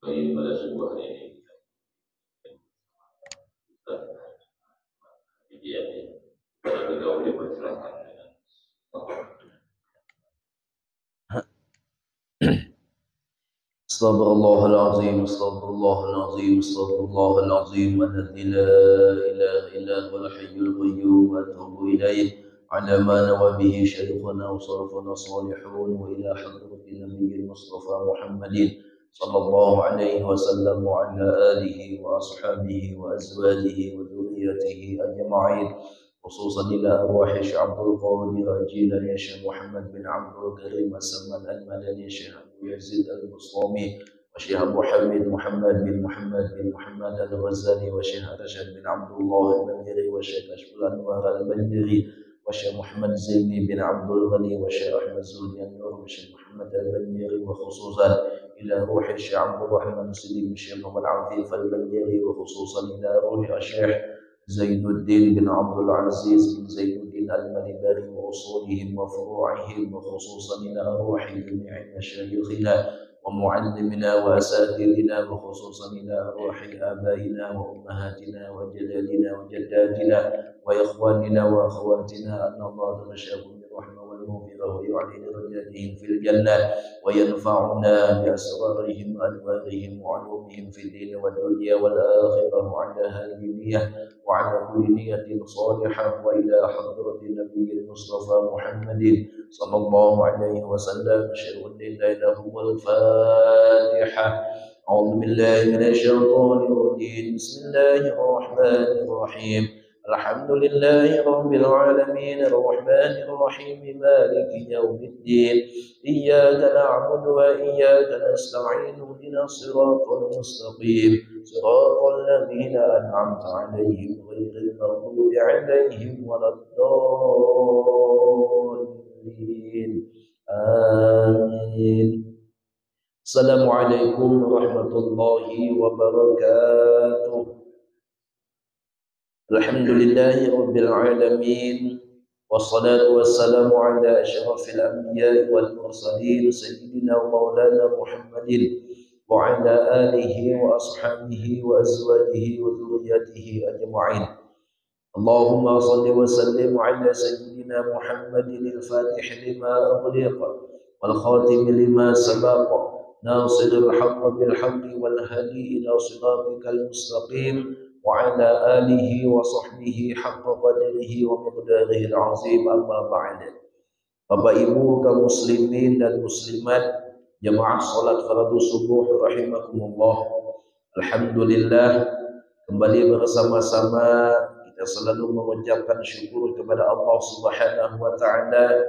bagi pada sebuah ini dia beliau dipersilakan dengan Astaghfirullahaladzim, astaghfirullahaladzim, astaghfirullahaladzim, alladzi la ilaha illa huwal hayyul qayyum wa atubu ilaih ala ma nawa bihi syaikhuna wa salafuna salihun wa ila hadratin nabiyil mustafa Muhammadin sallallahu alaihi wasallam wa ala alihi wa ashabihi wa azwajihi wa dhurriyyatihi ajma'in khususan ila arwah Syekh Abdul Qadir Al-Jilani Syekh Muhammad bin Abdul Karim As-Samad Al-Madani Syekh Abu Yazid Al-Bustami wa Syekh Abu Hamid Muhammad bin Muhammad Al-Ghazali wa Syekh Rashid bin Abdullah Al-Banjiri wa Syekh Ashbul Anwar Al-Banjiri wa Syekh Muhammad Zaini bin Abdul Ghani wa Syekh Ahmad Zulian Nur wa Syekh Muhammad Al-Banjiri wa khususan ila ruh Syekh Abdul Rahman Siddiq Syekh Muhammad Afif Al-Banjiri wa khususan ila ruh Syekh Zainuddin bin Abdul Aziz bin Zainuddin Al-Malibari wa usulihim wa furu'ihim wa khususan ila arwahi jami'i masyayikhina wa muallimina wa asatidina wa khususan ila arwahi abaina wa ummahatina wa jadadina wa jaddatina wa ikhwanina wa akhawatina anna Allah nasyakum bi rahmah wal maghfirah wa yu'li darajatihim fil jannah wa yanfa'una bi asrarihim anwarihim wa ulumihim fid din wad dunya wal akhirah wa 'ala hadhihi وعلى كل نية صالحة وإلى حضرة النبي المصطفى محمد صلى الله عليه وسلم أشهد أن لا إله إلا الفاتحة أعوذ بالله من الشيطان الرجيم بسم الله الرحمن الرحيم الحمد لله رب العالمين الرحمن الرحيم مالك يوم الدين إياك نعبد وإياك نستعين اهدنا الصراط المستقيم صراط الذين أنعمت عليهم غير المغضوب عليهم ولا الضالين آمين السلام عليكم ورحمة الله وبركاته الحمد لله رب العالمين والصلاة والسلام على أشرف الأنبياء والمرسلين سيدنا ومولانا محمد وعلى آله وأصحابه وأزواجه وذرياته أجمعين اللهم صل وسلم على سيدنا محمد الفاتح لما أغلق والخاتم لما سبق ناصر الحق بالحق والهدي إلى صراطك المستقيم وعلى آله وصحبه حق قدره ومقداره العظيم أما بعد. Bapak Ibu kaum muslimin dan muslimat jamaah salat fardu subuh rahimakumullah. Alhamdulillah kembali bersama-sama kita selalu mengucapkan syukur kepada Allah Subhanahu wa taala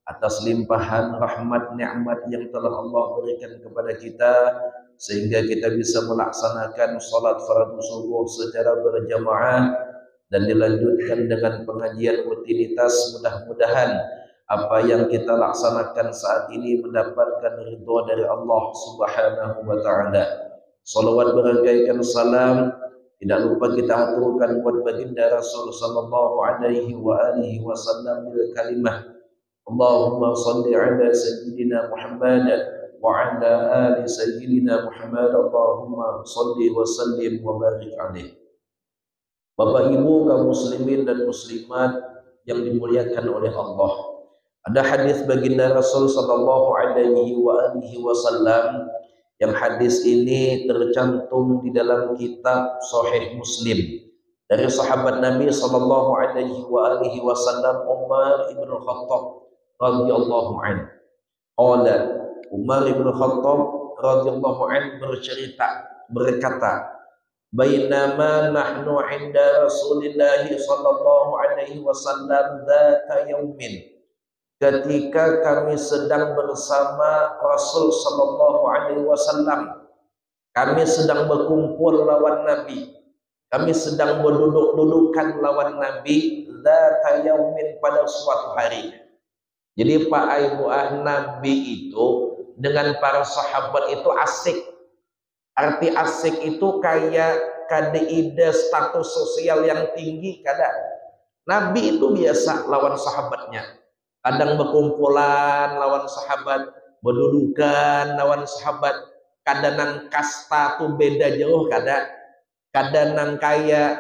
atas limpahan rahmat nikmat yang telah Allah berikan kepada kita sehingga kita bisa melaksanakan salat fardu subuh secara berjamaah dan dilanjutkan dengan pengajian rutinitas. Mudah-mudahan apa yang kita laksanakan saat ini mendapatkan ridha dari Allah Subhanahu wa taala. Salawat berangkaikan salam tidak lupa kita aturkan buat baginda Rasul sallallahu alaihi wa alihi wasallam bil kalimah Allahumma shalli ala sayyidina Muhammad wa ala ali sayyidina Muhammad Allahumma shalli wa sallim wa barik alaih. Bapak Ibu kaum muslimin dan muslimat yang dimuliakan oleh Allah, ada hadis baginda Rasul sallallahu alaihi wa alihi wasallam yang hadis ini tercantum di dalam kitab Sahih Muslim dari sahabat Nabi sallallahu alaihi wa alihi wasallam Umar ibn Khattab radhiyallahu anhu. Qala Umar ibn Khattab radhiyallahu anhu berkata, bainama nahnu 'inda Rasulillah sallallahu alaihi wasallam dzata yaumin, ketika kami sedang bersama Rasul sallallahu alaihi wasallam, kami sedang berkumpul lawan Nabi, kami sedang berduduk-dudukan lawan Nabi, dzata yaumin, pada suatu hari. Jadi Pak Aibuah, Nabi itu dengan para sahabat itu asik. Arti asik itu kayak kadeide status sosial yang tinggi. Kadang Nabi itu biasa lawan sahabatnya, kadang berkumpulan lawan sahabat, berdudukan lawan sahabat. Kadang kasta tuh beda jauh, kadang kayak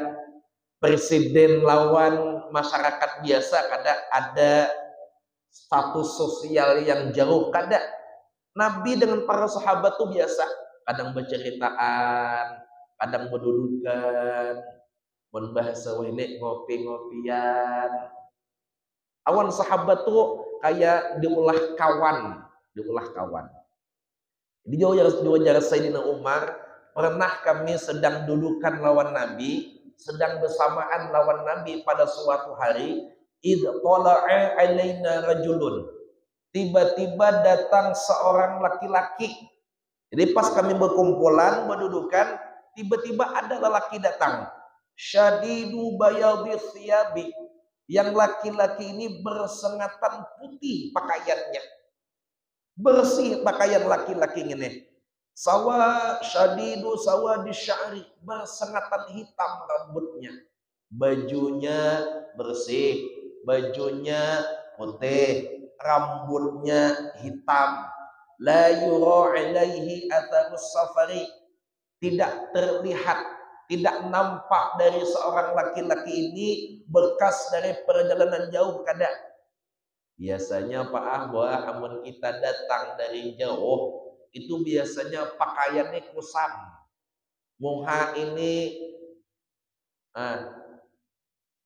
presiden lawan masyarakat biasa, kadang ada status sosial yang jauh, kadang Nabi dengan para sahabat tuh biasa, kadang berceritaan, kadang berdudukan, membahasa ini ngopi-ngopian. Awan sahabat tuh kayak diulah kawan. Di jauh Sayyidina Umar, pernah kami sedang dudukan lawan Nabi, sedang bersamaan lawan Nabi pada suatu hari, id tala'a alaina rajulun. Tiba-tiba datang seorang laki-laki. Jadi pas kami berkumpulan, berdudukan, tiba-tiba ada lelaki datang. Syadidu bayadhi thiyabi. Yang laki-laki ini bersengatan putih pakaiannya. Bersih pakaian laki-laki ini. Syadidu sawadi sya'ri. Bersengatan hitam rambutnya. Bajunya bersih. Bajunya putih. Rambutnya hitam. La yura alaihi atharus safari. Tidak terlihat, tidak nampak dari seorang laki-laki ini bekas dari perjalanan jauh kada. Biasanya Pak Ahwa, amun kita datang dari jauh, itu biasanya pakaiannya kusam. Muha ini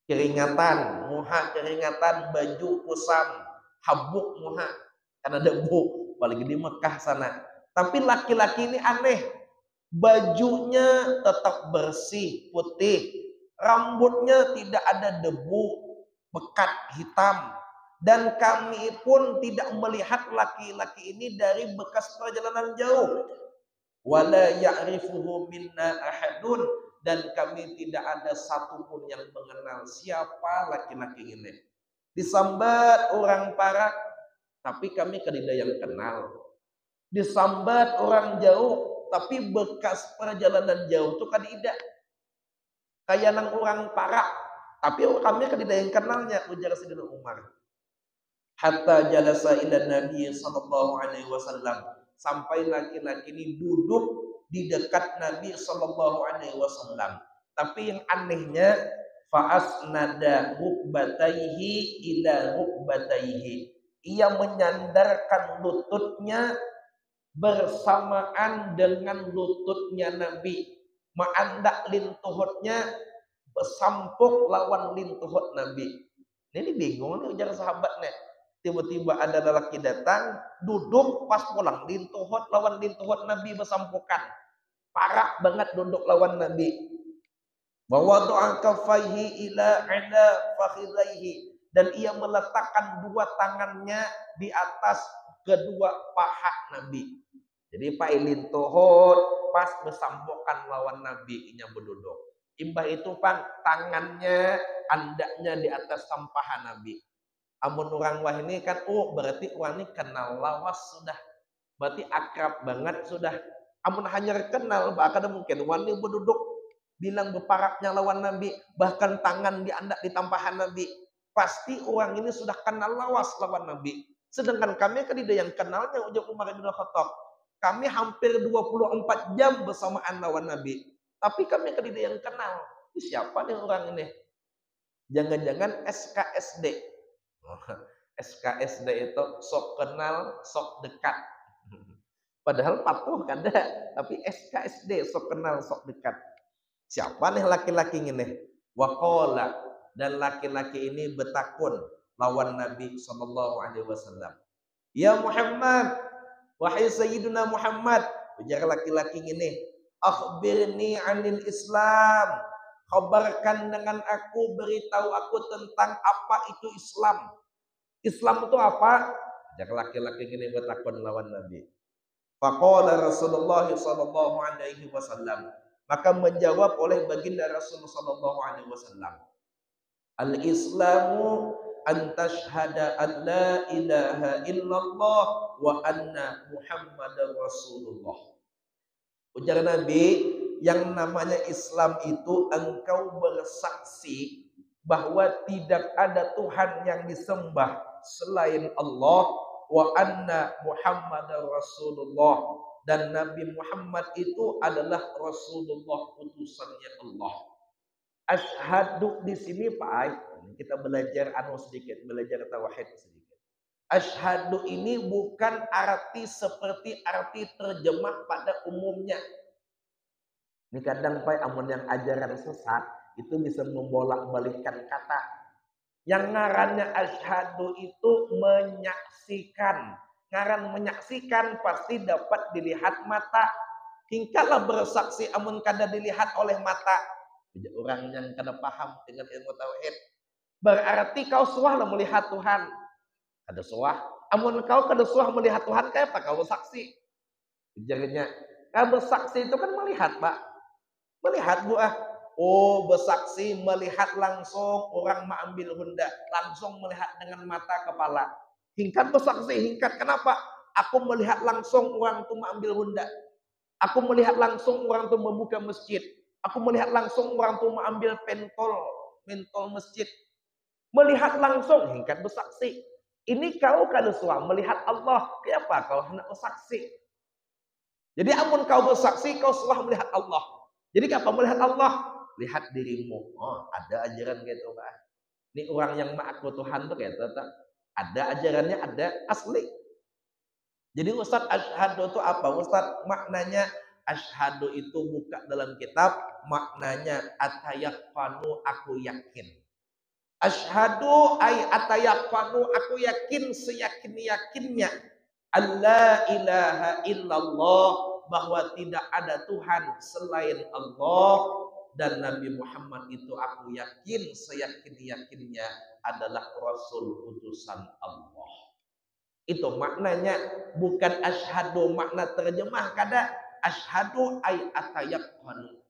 keringatan, baju kusam, habuk muha, karena debu, apalagi di Mekah sana. Tapi laki-laki ini aneh, bajunya tetap bersih, putih, rambutnya tidak ada debu, pekat hitam. Dan kami pun tidak melihat laki-laki ini dari bekas perjalanan jauh. Wala ya'rifuhu minna ahadun, dan kami tidak ada satupun yang mengenal siapa laki-laki ini. Disambat orang Parak, tapi kami kadida yang kenal. Disambat orang jauh, tapi bekas perjalanan jauh itu kadida. Kayak nang orang Parak, tapi kami kadida yang kenalnya, ujar Sayyidina Umar. Hatta jalasa ila Nabi sallallahu alaihi wasallam, sampai laki-laki ini duduk di dekat Nabi sallallahu alaihi wasallam. Tapi yang anehnya, fa'asnada rukbataihi ila rukbataihi. Ia menyandarkan lututnya bersamaan dengan lututnya Nabi. Ma'andak lintuhutnya bersampuk lawan lintuhut Nabi. Ini bingung nih ujar sahabatnya. Tiba-tiba ada lelaki datang, duduk pas pulang, lintuhut lawan lintuhut Nabi bersampukan. Parah banget duduk lawan Nabi. Wa wada'a kaffaihi ila fakhidaihi, dan ia meletakkan dua tangannya di atas kedua paha Nabi. Jadi Pak lintuhut pas bersampukan lawan Nabi nya berduduk. Imbah itu Pak, tangannya, andaknya di atas sampahan Nabi. Amun orang wah ini kan, berarti orang ini kenal lawas sudah, berarti akrab banget sudah. Amun hanya kenal, bahkan mungkin orang ini berduduk bilang berparaknya lawan Nabi, bahkan tangan diandak di tampahan Nabi, pasti orang ini sudah kenal lawas lawan Nabi. Sedangkan kami kan tidak yang kenalnya, ujar Umar bin Khattab. Kami hampir 24 jam bersamaan lawan Nabi, tapi kami kan tidak yang kenal. Ini siapa nih orang ini? Jangan-jangan SKSD. SKSD itu sok kenal, sok dekat. Padahal patuh kada, tapi SKSD sok kenal, sok dekat. Siapa nih laki-laki ini? Waqala, dan laki-laki ini bertakun lawan Nabi sallallahu alaihi wasallam. Ya Muhammad, wahai Sayyidina Muhammad, ujar laki-laki ini, akhbirni anil Islam. Khabarkan dengan aku, beritahu aku tentang apa itu Islam. Islam itu apa? Ajak laki-laki ini bertakun lawan Nabi. Faqala Rasulullah sallallahu alaihi wasallam, maka menjawab oleh baginda Rasulullah sallallahu alaihi wasallam, al-Islamu an tashhada an la ilaha illallah wa anna Muhammadar Rasulullah. Ujar Nabi, yang namanya Islam itu engkau bersaksi bahwa tidak ada Tuhan yang disembah selain Allah, wa anna Muhammadar Rasulullah, dan Nabi Muhammad itu adalah Rasulullah, utusannya Allah. Asyhadu di sini Pak Ai, kita belajar sedikit, belajar tauhid sedikit. Asyhadu ini bukan arti seperti arti terjemah pada umumnya. Ini kadang Pak, amun yang ajaran sesat itu bisa membolak-balikkan kata. Yang ngarannya asyhadu itu menyaksikan. Ngaran menyaksikan pasti dapat dilihat mata. Hingkalah bersaksi amun kada dilihat oleh mata. Orang yang kada paham dengan ilmu tauhid. Berarti kau suah melihat Tuhan. Kada suah. Amun kau kada suah melihat Tuhan, kayak apa kau bersaksi? Jadinya, kau bersaksi itu kan melihat, Pak. Melihat buah. Oh, bersaksi melihat langsung orang mengambil Honda. Langsung melihat dengan mata kepala. Hingkat bersaksi, hingkat. Kenapa? Aku melihat langsung orang itu mengambil Honda. Aku melihat langsung orang itu membuka masjid. Aku melihat langsung orang itu mengambil mentol masjid. Melihat langsung, hingkat bersaksi. Ini kau kada suah melihat Allah. Kenapa kau hendak bersaksi? Jadi amun kau bersaksi, kau suah melihat Allah. Jadi apa melihat Allah? Lihat dirimu. Oh, ada ajaran gitu Pak. Ini orang yang mengaku Tuhan tuh kayak tetap ada ajarannya, ada asli. Jadi Ustadz asyhadu itu apa? Ustadz maknanya asyhadu itu buka dalam kitab, maknanya atayaqanu, aku yakin. Asyhadu ay atayaqanu, aku yakin seyakin-yakinnya alla ilaha illallah, bahwa tidak ada Tuhan selain Allah, dan Nabi Muhammad itu aku yakin seyakin-yakinnya adalah Rasul utusan Allah. Itu maknanya, bukan asyhadu makna terjemah kada. Asyhadu ay atayaqanu,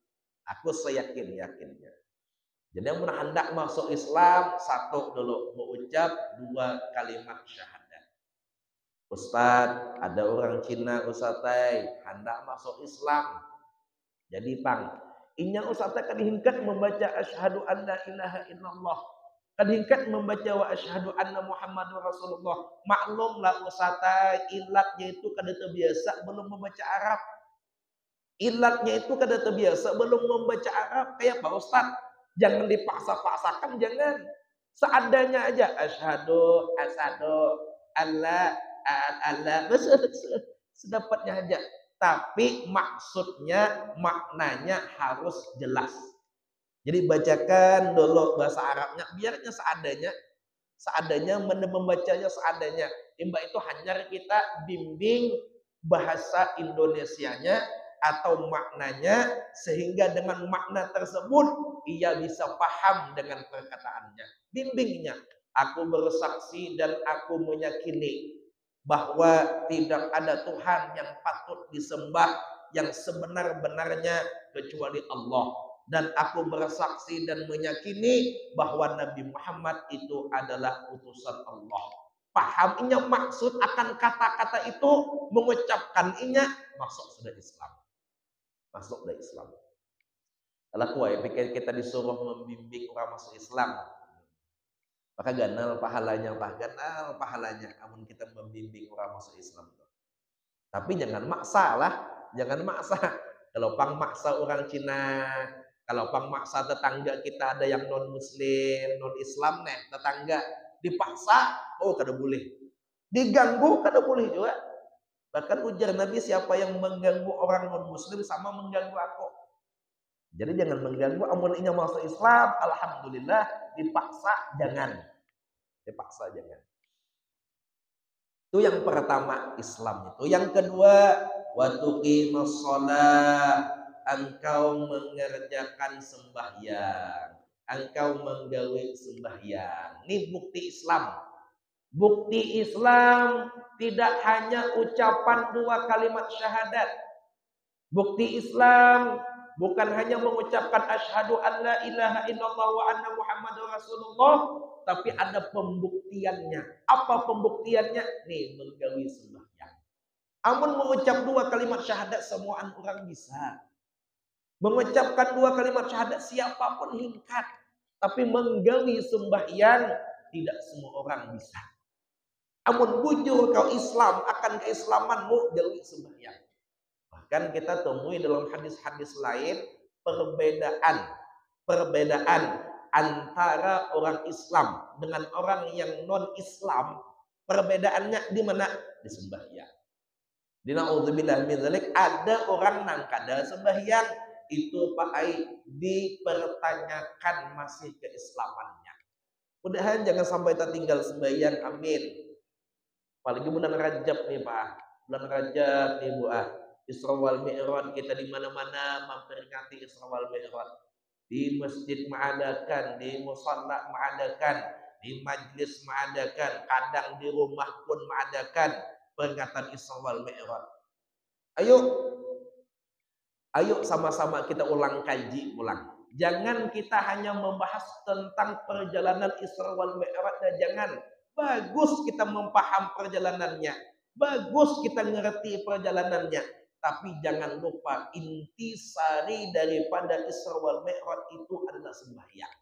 aku seyakin-yakinnya. Jadi yang hendak masuk Islam, satu dulu mengucap 2 kalimat syahadat. Ustaz, ada orang Cina Ustazai hendak masuk Islam. Jadi inya Ustazai kan hingkat membaca asyhadu an la ilaha illallah. Kan hingkat membaca wa asyhadu anna Muhammadur Rasulullah. Maklumlah Ustazai, ilatnya itu kada terbiasa belum membaca Arab. Ilatnya itu kada terbiasa belum membaca Arab. Kayak apa Ustaz? Jangan dipaksa-paksakan, jangan. Seadanya aja. Asyhadu Allah sedapatnya aja. Tapi maksudnya, maknanya harus jelas. Jadi bacakan dulu bahasa Arabnya, biarnya seadanya membacanya seadanya. Mbak itu hanya kita bimbing bahasa Indonesianya atau maknanya, sehingga dengan makna tersebut ia bisa paham dengan perkataannya. Bimbingnya, aku bersaksi dan aku meyakini bahwa tidak ada Tuhan yang patut disembah yang sebenar-benarnya kecuali Allah, dan aku bersaksi dan meyakini bahwa Nabi Muhammad itu adalah utusan Allah. Paham inya maksud akan kata-kata itu, mengucapkan inya, masuk sudah Islam. Masuk dari Islam. Kalau kuai pikir kita disuruh membimbing orang masuk Islam, maka ganal pahalanya, amun kita membimbing orang masuk Islam. Tapi jangan maksa lah, jangan maksa. Kalau maksa orang Cina, kalau maksa tetangga kita ada yang non Muslim, non Islam tetangga dipaksa, oh kada boleh. Diganggu kada boleh juga. Bahkan ujar Nabi, siapa yang mengganggu orang non Muslim sama mengganggu aku. Jadi jangan mengganggu. Amun inya masuk Islam, alhamdulillah. Dipaksa jangan. Dipaksa jangan. Itu yang pertama, Islam itu. Yang kedua, wa tuqimus shalah, engkau mengerjakan sembahyang. Engkau menggawe sembahyang. Ini bukti Islam. Bukti Islam tidak hanya ucapan 2 kalimat syahadat. Bukti Islam bukan hanya mengucapkan asyhadu an la ilaha illallah wa anna Muhammadur Rasulullah, tapi ada pembuktiannya. Apa pembuktiannya? Nih, menggawe sembahyang. Amun mengucap 2 kalimat syahadat semua orang bisa. Mengucapkan 2 kalimat syahadat siapapun hingkat. Tapi menggawe sembahyang tidak semua orang bisa. Amun bujur kau Islam akan keislamanmu, gawe sembahyang. Bahkan kita temui dalam hadis-hadis lain perbedaan antara orang Islam dengan orang yang non Islam. Perbedaannya di mana? Di sembahyang. Di naudzubillah min dzalik, ada orang nang kada sembahyang itu Pak Ai dipertanyakan masih keislamannya. Mudahan jangan sampai tertinggal sembahyang, amin. Apalagi bulan Rajab nih Pak, bulan Rajab nih Bu Isra wal Mi'raj, kita di mana-mana memperingati Isra wal Mi'raj. Di masjid mengadakan, di musalla mengadakan, di majlis mengadakan, kadang di rumah pun mengadakan peringatan Isra wal Mi'raj. Ayo sama-sama kita ulang kaji ulang. Jangan kita hanya membahas tentang perjalanan Isra wal Mi'raj, jangan. Bagus kita memaham perjalanannya, bagus kita ngerti perjalanannya, tapi jangan lupa intisari daripada Isra wal Mi'raj itu adalah sembahyang.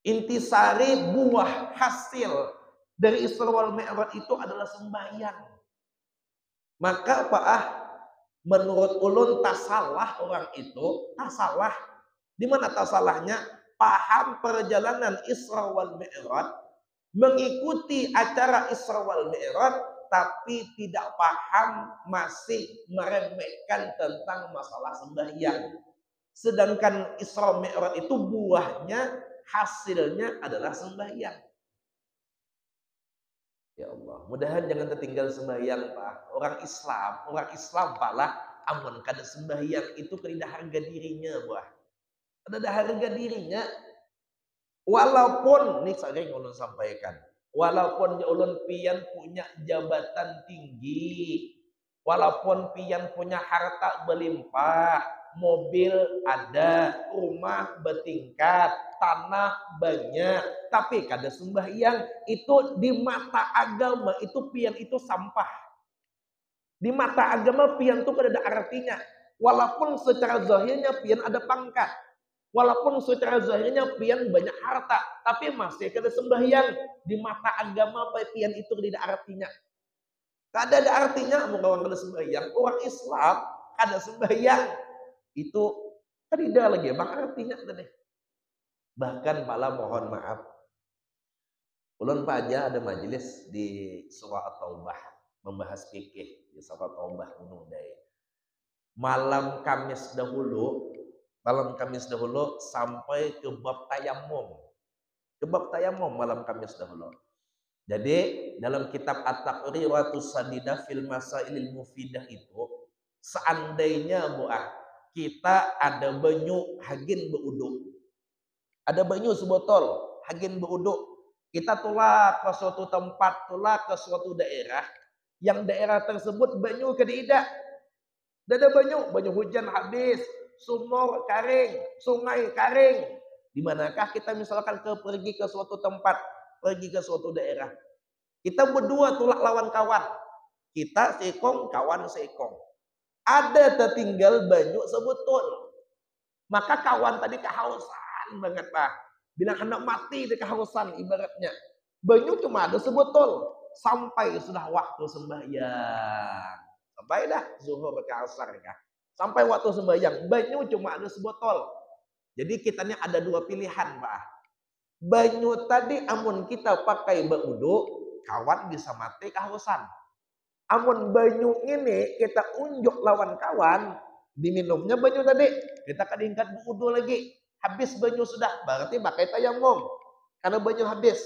Intisari buah hasil dari Isra wal Mi'raj itu adalah sembahyang. Maka menurut ulun tasalah orang itu, tasalah. Di mana tasalahnya? Paham perjalanan Isra wal Mi'raj, mengikuti acara Isra wal Mi'raj, tapi tidak paham, masih meremehkan tentang masalah sembahyang. Sedangkan Isra Mi'raj itu buahnya, hasilnya adalah sembahyang. Ya Allah, mudahan jangan tertinggal sembahyang Pak. Orang Islam Pak lah, amun kada sembahyang itu kada harga dirinya Pak. Kada harga dirinya. Walaupun nih sering ulun sampaikan, walaupun ulun pian punya jabatan tinggi, walaupun pian punya harta berlimpah, mobil ada, rumah bertingkat, tanah banyak, tapi kada sembahyang, itu di mata agama itu pian itu sampah. Di mata agama pian itu kada ada artinya. Walaupun secara zahirnya pian ada pangkat, walaupun secara zahirnya pian banyak harta, tapi masih kada sembahyang. Di mata agama pian itu tidak ada artinya. Kada ada artinya orang kada sembahyang. Orang Islam kada sembahyang itu tidak lagi bang artinya tadi. Bahkan malah mohon maaf, ulun Pak aja ada majelis di surah At-Taubah membahas fikih di surah At-Taubah Gunung Daya. Malam Kamis dahulu sampai ke bab tayamum. Ke bab tayamum malam Kamis dahulu. Jadi dalam kitab At-Taqriratus Sadidah fil Masailil Mufidah itu, seandainya kita ada banyu hagin beuduk. Ada banyu sebotol hagin beuduk. Kita tolak ke suatu tempat, tolak ke suatu daerah, yang daerah tersebut banyu kedida. Ada banyu hujan habis, sumur karing, sungai karing. Di manakah kita misalkan pergi ke suatu tempat, pergi ke suatu daerah. Kita berdua tolak lawan kawan. Kita seekong, kawan seekong. Ada tertinggal banyu sebotol. Maka kawan tadi kehausan banget Pak. Bilang hendak mati di kehausan ibaratnya. Banyu cuma ada sebotol. Sampai sudah waktu sembahyang. Sampai dah zuhur ke asar kah. Sampai waktu sembahyang. Banyu cuma ada sebotol. Jadi kitanya ada dua pilihan Pak. Banyu tadi amun kita pakai berwudu, kawan bisa mati kehausan. Amun banyu ini kita unjuk lawan kawan, diminumnya banyu tadi, kita kadingkat berwudu lagi. Habis banyu sudah, berarti pakai tayamum. Karena banyu habis.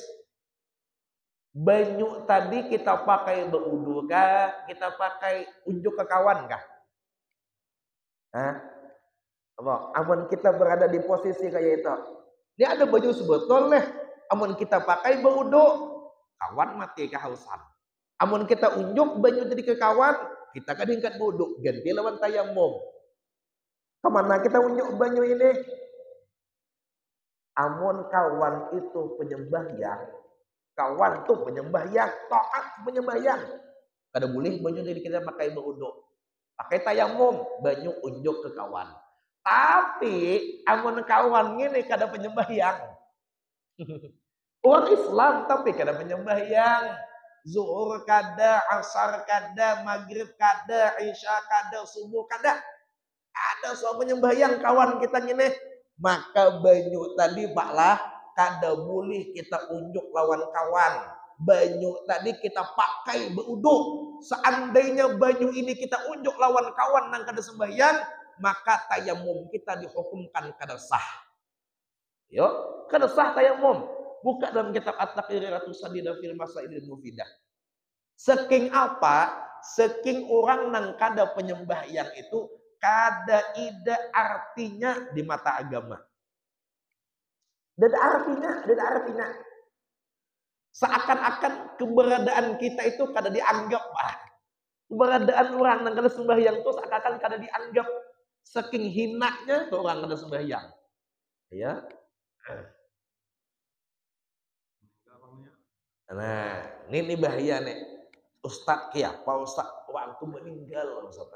Banyu tadi kita pakai berwudu kah? Kita pakai unjuk ke kawan kah? Amun kita berada di posisi kayak itu. Ini ada banyu sebotol nih. Amun kita pakai berwudu, kawan mati kehausan. Amun kita unjuk banyu tadi ke kawan, kita kadingkat berwudu, ganti lawan tayamum. Kemana kita unjuk banyu ini? Amun kawan itu penyembahyang, kawan tuh penyembahyang, taat penyembahyang. Kada boleh banyu tadi kita pakai berwudu. Pakai tayamum, banyu unjuk ke kawan. Tapi amun kawan ini kada penyembahyang. Orang Islam tapi kada penyembahyang. Zuhur kada, asar kada, maghrib kada, isya kada, subuh kada. Ada soal penyembahyang kawan kita gini. Maka banyu tadi baklah kada boleh kita unjuk lawan kawan. Banyu tadi kita pakai beruduk. Seandainya banyu ini kita unjuk lawan kawan yang kada sembahyang, maka tayamum kita dihukumkan kada sah. Yo, kada sah tayamum. Buka dalam kitab At-Taqriratus Sadida fil Masailil Mufidah. Saking apa? Saking orang nang kada penyembahyang itu kada ida artinya di mata agama. Dada artinya. Seakan-akan keberadaan kita itu kada dianggap. Keberadaan orang yang kada sembahyang itu seakan-akan kada dianggap. Saking hinanya tuh orang kada sembahyang. Ya. Nah, ini bahaya nih. Ustaz kiapa Ustaz waktu meninggal Ustaz.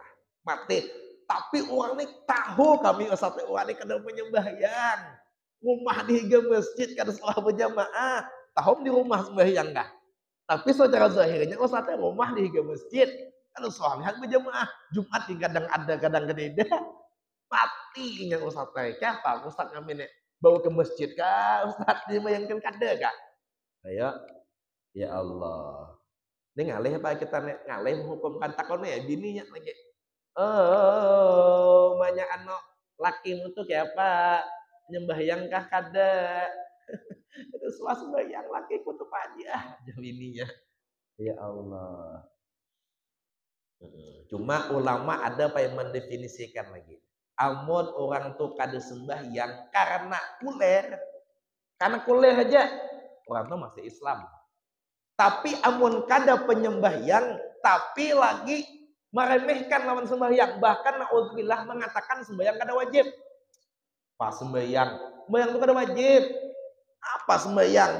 Mati. Tapi orang ini tahu kami Ustaz orang ini kada penyembahyang. Rumah di masjid kada salah berjamaah. Tahu di rumah sembahyang dah. Tapi secara zahirnya Ustaz rumah di masjid. Kada salat berjamaah. Jumat kadang ada kadang kada. Matinya Ustaz kiapa Ustaz kami nih bawa ke masjid kah Ustaz dibayangkan kada kah? Ayo. Ya Allah. Ini ngalih apa kita ngalih menghukumkan takonnya ya bininya lagi. Oh, banyak anak laki itu kayak apa? Nyembahyang kah kada? Terus sembahyang laki kutu aja bininya. Ya Allah. Cuma ulama ada apa yang mendefinisikan lagi. Amun orang tuh kada sembahyang karena kuler. Karena kuler aja orang tuh masih Islam. Tapi amun kada penyembahyang, tapi lagi meremehkan lawan sembahyang. Bahkan na'udzubillah mengatakan sembahyang kada wajib. Apa sembahyang? Sembahyang itu kada wajib. Apa sembahyang?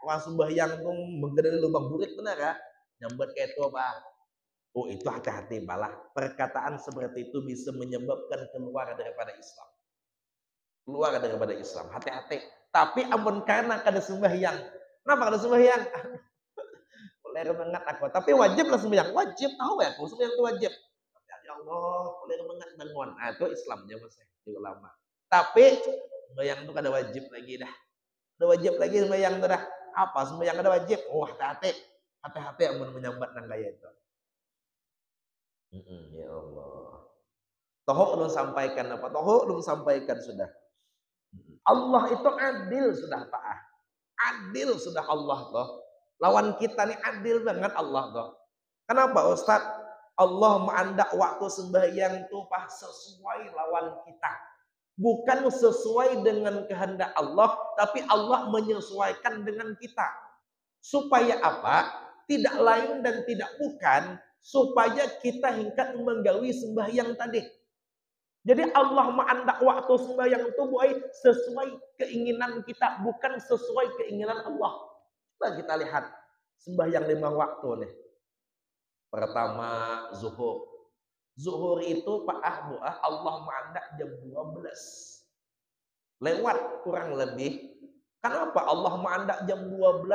Orang sembahyang itu menggedali lubang burit benar ya? Nyambat kayak itu apa? Oh itu hati-hati balah. Perkataan seperti itu bisa menyebabkan keluar daripada Islam. Keluar daripada Islam. Hati-hati. Tapi amun karena kada sembahyang. Kenapa kada sembahyang? Boleh banget aku, tapi wajib lah sembahyang. Wajib tahu ya, aku sembahyang itu wajib. Ya Allah, boleh banget bangun. Nah, itu Islamnya masih di ulama. Tapi sembahyang itu kada wajib lagi dah. Ada wajib lagi sembahyang itu dah. Apa sembahyang kada wajib? Oh, hati-hati. Hati-hati amun menyambat nang gaya itu. Ya Allah. Tohok belum sampaikan apa? Tohok belum sampaikan sudah. Allah itu adil sudah Pak. Adil sudah Allah toh. Lawan kita nih adil banget Allah toh. Kenapa Ustaz? Allah mengandak waktu sembahyang itu pas sesuai lawan kita. Bukan sesuai dengan kehendak Allah, tapi Allah menyesuaikan dengan kita. Supaya apa? Tidak lain dan tidak bukan, supaya kita hingkat menggawi sembahyang tadi. Jadi Allah mengandak waktu sembahyang itu bukan sesuai keinginan kita, bukan sesuai keinginan Allah. Coba kita lihat sembahyang 5 waktu nih. Pertama zuhur. Zuhur itu Pak Allah mengandak jam 12. Lewat kurang lebih. Kenapa Allah mengandak jam 12?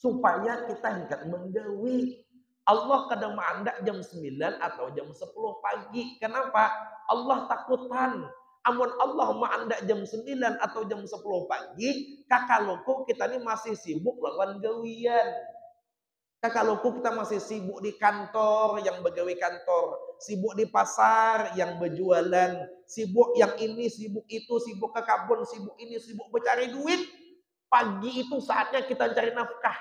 Supaya kita hingkat menggawi. Allah kadang mengandak jam 9 atau jam 10 pagi. Kenapa? Allah takutan. Amun Allah mengandak jam 9 atau jam 10 pagi, kakaloku kita ini masih sibuk lawan gawian. Kakaloku kita masih sibuk di kantor, yang begawi kantor. Sibuk di pasar, yang berjualan. Sibuk yang ini, sibuk itu, sibuk ke kebun, sibuk ini, sibuk mencari duit. Pagi itu saatnya kita cari nafkah.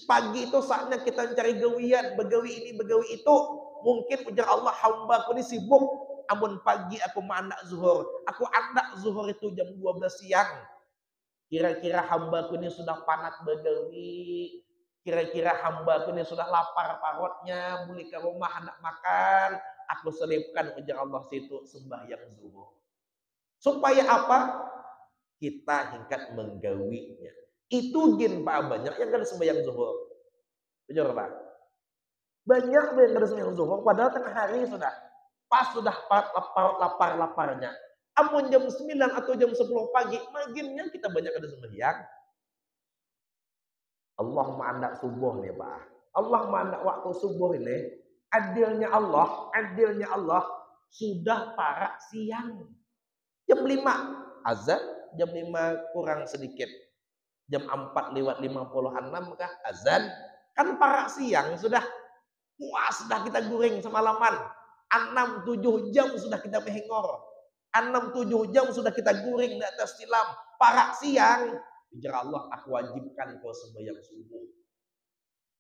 Pagi itu saatnya kita mencari gawian, begawi ini, begawi itu. Mungkin ujar Allah, hamba aku ini sibuk. Amun pagi aku mengandak zuhur. Aku andak zuhur itu jam 12 siang. Kira-kira hamba aku ini sudah panat begawi. Kira-kira hamba aku ini sudah lapar parutnya. Beli ke rumah hendak makan. Aku selipkan ujar Allah situ sembahyang zuhur. Supaya apa? Kita hingkat menggawinya. Itu gin Pak banyak yang kada sembahyang zuhur. Betul Pak? Banyak yang kada sembahyang zuhur padahal tengah hari sudah. Pas sudah lapar-laparnya. Amun jam 9 atau jam 10 pagi, maginnya kita banyak kada sembahyang. Allah mandak subuh nih Pak. Allah mandak waktu subuh ini. Adilnya Allah sudah parak siang. Jam 5 azan, jam 5 kurang sedikit. Jam 4 lewat 56 kah azan. Kan parak siang sudah. Wah, sudah kita goreng semalaman. 6-7 jam sudah kita mehengor. 6-7 jam sudah kita goreng di atas tilam. Parak siang. Bicara Allah, aku wajibkan kau sembahyang subuh.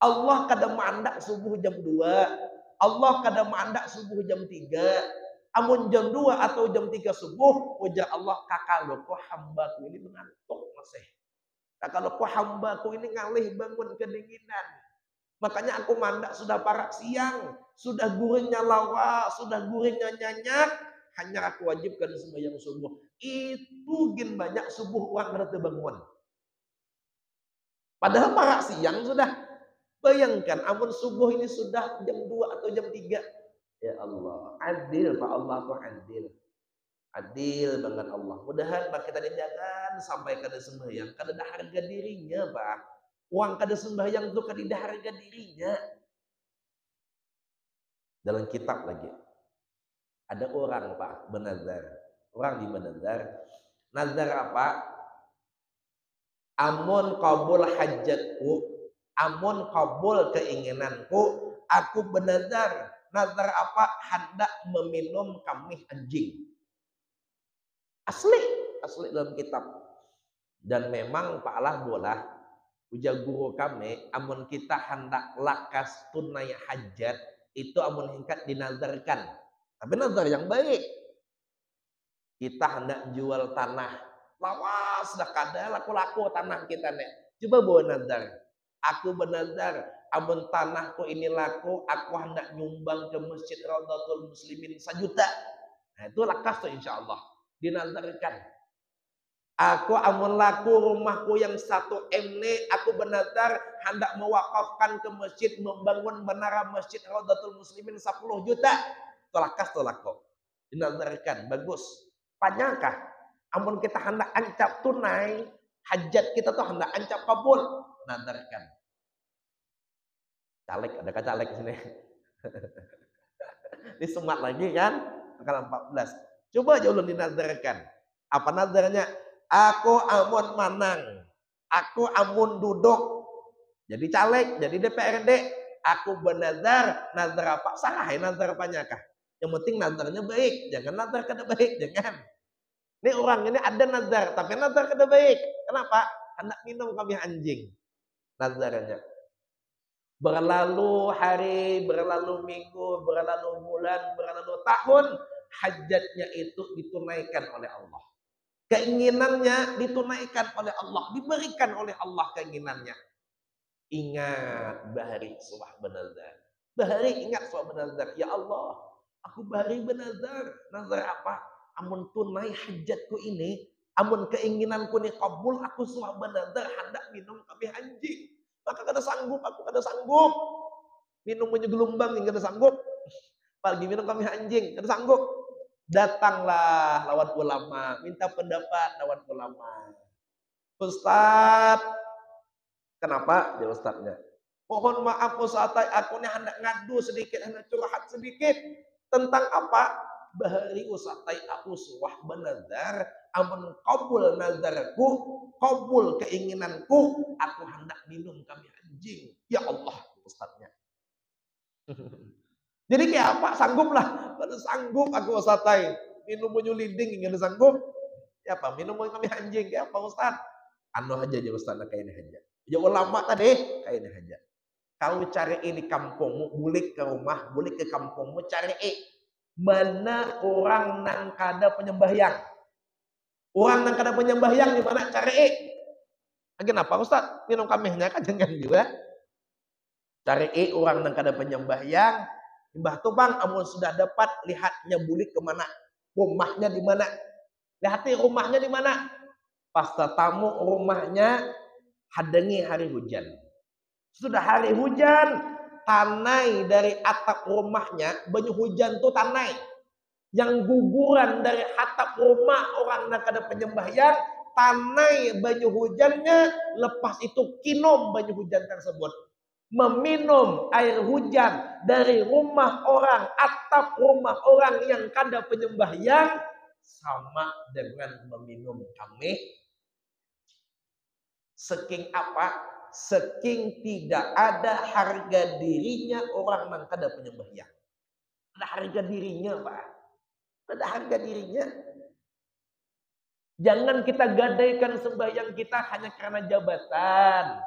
Allah kadang mandak subuh jam 2. Allah kadang mandak subuh jam 3. Amun jam 2 atau jam 3 subuh, ujar Allah, kakak loko hambaku ini mengantuk masih. Kakak loko hambaku ini ngalih bangun kedinginan. Makanya aku mandak sudah parak siang, sudah gurihnya lawa, sudah gurihnya nyanyak, hanya aku wajibkan sembahyang subuh. Itu gin banyak subuh orang ada bangun. Padahal parak siang sudah. Bayangkan, amun subuh ini sudah jam 2 atau jam 3. Ya Allah, adil Pak, Allah tuh adil. Adil banget Allah. Mudahan Pak kita jangan sampai kada sembahyang, kada ada harga dirinya Pak. Uang kada sembahyang itu kada ada harga dirinya. Dalam kitab lagi. Ada orang Pak benazar. Orang di benazar. Nazar apa? Amun qabul hajatku, amun kabul keinginanku, aku benazar. Nazar apa? Hendak meminum kamih anjing. Asli dalam kitab. Dan memang Pak Allah bolah, ujar guru kami, amun kita hendak lakas tunai hajat, itu amun hingkat dinazarkan. Tapi nazar yang baik. Kita hendak jual tanah. Lawas dah kada laku-laku tanah kita nek. Coba bawa nazar. Aku benazar, amun tanahku ini laku, aku hendak nyumbang ke Masjid Raudhatul Muslimin 1 juta. Nah, itu lakas tuh insya Allah. Dinazarkan. Aku amun laku rumahku yang 1 M ne, aku benazar hendak mewakafkan ke masjid, membangun menara Masjid Raudhatul Muslimin 10 juta. Itu lakas tuh laku. Dinazarkan, bagus. Panyakah? Amun kita hendak ancap tunai, hajat kita tuh hendak ancap kabul. Nazarkan. Caleg, adakah caleg sini? Ini semat lagi kan? Tanggal 14. Coba aja ulun dinazarkan. Apa nazarnya? Aku amun manang. Aku amun duduk. Jadi caleg, jadi DPRD. Aku benazar, nazar apa? Salah ya nazar apanya kah? Yang penting nazarnya baik. Jangan nazar kada baik, jangan. Ini orang ini ada nazar, tapi nazar kada baik. Kenapa? Hendak minum kami anjing. Nazarnya. Berlalu hari, berlalu minggu, berlalu bulan, berlalu tahun, hajatnya itu ditunaikan oleh Allah. Keinginannya ditunaikan oleh Allah, diberikan oleh Allah keinginannya. Ingat bahari suah benazar. Bahari ingat suah benazar. Ya Allah, aku bahari benazar. Nazar apa? Amun tunai hajatku ini, amun keinginanku ini kabul, aku suah benazar hendak minum kami anjing. Maka kada sanggup, aku kada sanggup. Minum punya gelombang yang kada sanggup. Apalagi minum kami anjing, kada sanggup. Datanglah lawan ulama, minta pendapat lawan ulama. Ustaz, kenapa? Dia ustaznya. Mohon maaf Ustaz, aku ini hendak ngadu sedikit, hendak curhat sedikit. Tentang apa? Bahari Ustaz, aku suah benazar, amun kabul nazarku, kabul keinginanku, aku hendak minum kami anjing. Ya Allah, ustaznya. Jadi kayak apa? Sanggup lah. Kada sanggup aku Ustaz. Minum bunyi linding enggak sanggup. Ya apa? Minum bunyi kami anjing. Kayak apa Ustaz? Anu aja Ustaz kayak ini aja. Ya ulama tadi kayak ini aja. Kau cari ini kampungmu, bulik ke rumah, bulik ke kampungmu, cari mana orang nang kada penyembahyang. Orang nang kada penyembahyang di mana cari kenapa Ustaz? Minum kamihnya kan jangan juga. Cari orang nang kada penyembahyang. Mbah tuh bang, amun sudah dapat lihatnya bulik kemana, rumahnya di mana, lihati rumahnya di mana. Pas tamu rumahnya hadangi hari hujan. Sudah hari hujan, tanai dari atap rumahnya, banyu hujan tuh tanai. Yang guguran dari atap rumah orang yang kada penyembahyang, tanai banyu hujannya, lepas itu kinom banyu hujan tersebut. Meminum air hujan dari rumah orang, atap rumah orang yang kada penyembahyang, sama dengan meminum kami. Saking apa? Saking tidak ada harga dirinya orang yang kada penyembahyang. Ada harga dirinya, Pak. Ada harga dirinya. Jangan kita gadaikan sembahyang kita hanya karena jabatan.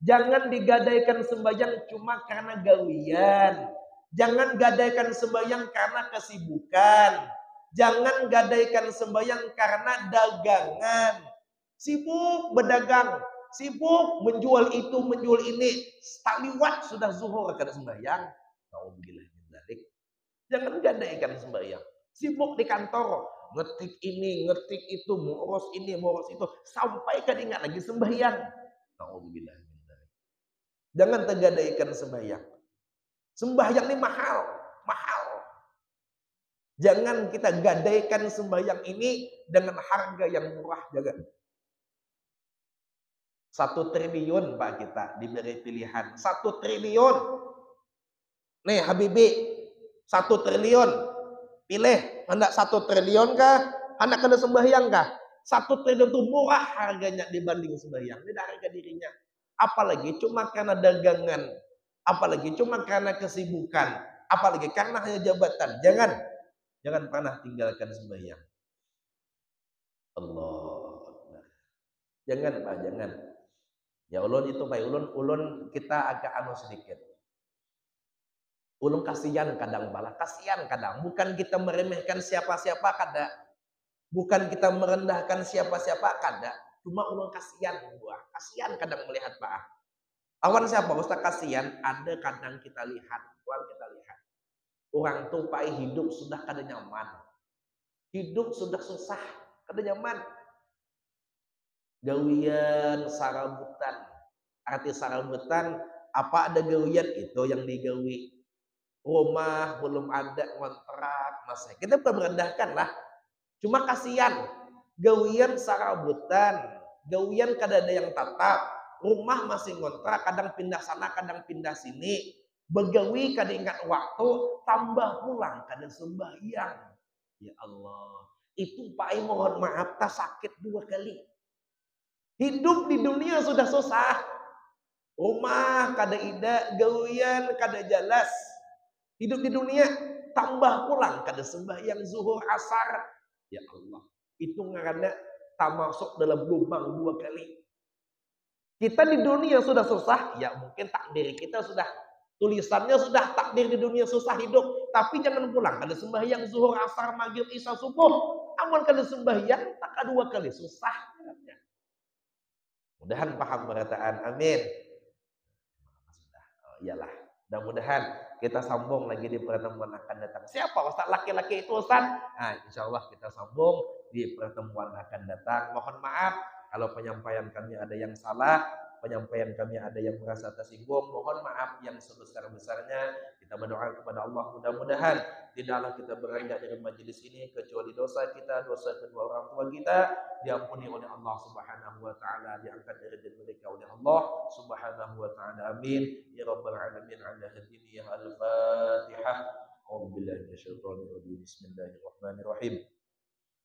Jangan digadaikan sembahyang cuma karena gawian. Jangan gadaikan sembahyang karena kesibukan. Jangan gadaikan sembahyang karena dagangan. Sibuk berdagang, sibuk menjual itu, menjual ini. Tak liwat sudah zuhur kada sembahyang. Nauzubillah min dzalik. Jangan gadaikan sembahyang. Sibuk di kantor, ngetik ini, ngetik itu, ngurus ini, ngurus itu, sampai kada ingat lagi sembahyang. Nauzubillah. Jangan tergadaikan sembahyang. Sembahyang ini mahal, mahal. Jangan kita gadaikan sembahyang ini dengan harga yang murah, jangan. 1 triliun Pak kita diberi pilihan. 1 triliun. Nih Habibi, 1 triliun. Pilih, hendak 1 triliun kah? Hendak kena sembahyang kah? 1 triliun itu murah harganya dibanding sembahyang. Tidak harga dirinya. Apalagi cuma karena dagangan, apalagi cuma karena kesibukan, apalagi karena hanya jabatan. Jangan pernah tinggalkan sembahyang. Allah. Jangan Pak, jangan. Ya ulun itu Pak, ulun kita agak sedikit. Ulun kasihan kadang bala, kasihan kadang. Bukan kita meremehkan siapa-siapa kada. Bukan kita merendahkan siapa-siapa kada. Cuma ulun kasihan buah. Kasihan kadang melihat Pak. Awan siapa? Ustaz kasihan. Ada kadang kita lihat. Orang kita lihat. Orang tuh Pak hidup sudah kada nyaman. Hidup sudah susah. Kada nyaman. Gawian sarabutan. Arti sarabutan. Apa ada gawian itu yang digawi. Rumah belum ada kontrak. Masih. Kita bukan merendahkan lah. Cuma kasihan. Gawian sarabutan. Gawian kada ada yang tetap. Rumah masih ngontrak, kadang pindah sana, kadang pindah sini. Begawi kada ingat waktu, tambah pulang kada sembahyang. Ya Allah, itu Pak mohon maaf tak sakit 2 kali. Hidup di dunia sudah susah. Rumah kada ida, gawian kada jelas. Hidup di dunia tambah pulang kada sembahyang zuhur asar. Ya Allah, itu karena tak masuk dalam lubang 2 kali. Kita di dunia sudah susah, ya mungkin takdir kita sudah, tulisannya sudah takdir di dunia susah hidup. Tapi jangan pulang, kada sembahyang zuhur, asar, maghrib, isya, subuh. Aman kada sembahyang, tak 2 kali susah. Mudahan paham perkataan, amin. Oh, iyalah, mudah-mudahan kita sambung lagi di pertemuan akan datang. Siapa Ustaz laki-laki itu Ustaz? Nah, insya Allah kita sambung di pertemuan akan datang. Mohon maaf kalau penyampaian kami ada yang salah, penyampaian kami ada yang merasa tersinggung, mohon maaf yang sebesar-besarnya. Kita berdoa kepada Allah, mudah-mudahan tidaklah kita beranjak dari majelis ini kecuali dosa kita, dosa kedua orang tua kita diampuni oleh Allah Subhanahu wa taala, diangkat derajat mereka oleh Allah Subhanahu wa taala. Amin ya rabbal alamin. Ala hadini ya al-Fatihah. A'udzubillahi minasyaitonir rajim. Bismillahirrahmanirrahim.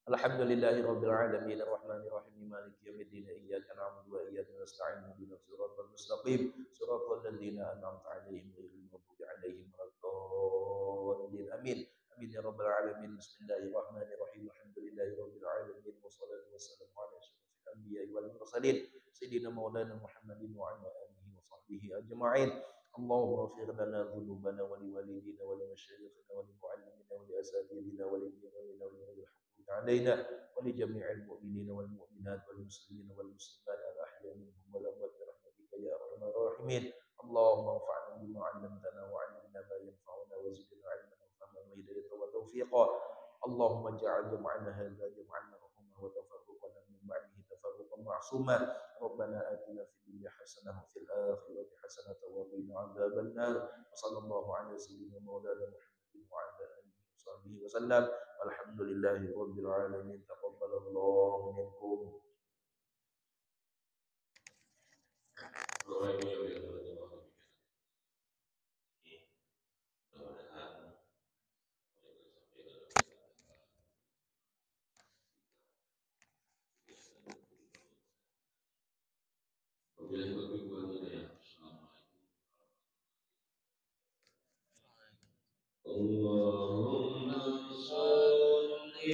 Alhamdulillahi rabbil alamin arrahmanir rahim maliki yaumiddin iyyaka na'budu wa iyyaka nasta'in ihdinas siratal mustaqim siratal ladzina an'amta 'alaihim ghairil maghdubi 'alaihim waladdallin amin amin ya rabbal alamin. Bismillahirrahmanirrahim. Alhamdulillahi rabbil alamin wassalatu wassalamu ala asyrofil anbiya'i wal mursalin sayyidina maulana Muhammadin wa ala alihi wa sahbihi ajma'in. Allahumma ighfir lana dhunubana wa liwalidina wa limasyayikhina wa limu'allimina wa liasatidina wa li'ikhwanina wa li علينا ولجميع المؤمنين والمؤمنات والمسلمين والمسلمات الأحياء منهم والأموات برحمتك يا أرحم الراحمين. اللهم انفعنا بما علمتنا وعلمنا ما ينفعنا وزدنا علما وفهما وهداية وتوفيقا. اللهم اجعل جمعنا هذا جمعا مرحوما وتفرقنا من بعده تفرقا معصوما. ربنا آتنا في الدنيا حسنة وفي الآخرة حسنة وقنا عذاب النار. وصلى الله على سيدنا مولانا محمد وعلى آله وصحبه وسلم. Alhamdulillahi rabbil alamin. Taqabbalallahu minkum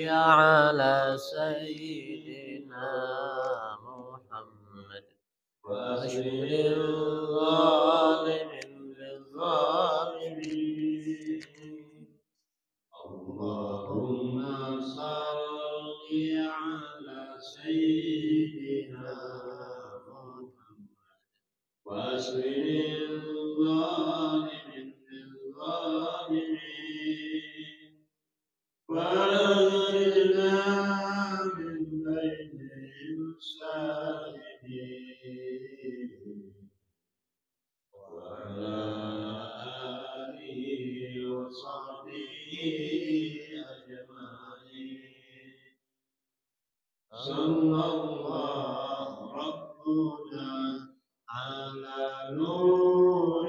على سيدنا محمد واشمل الظالم بالظالمين اللهم صل على سيدنا محمد واشمل الظالم بالظالمين وأخرجنا من بينهم سالمين وعلى آله وصحبه أجمعين صلى الله ربنا على نور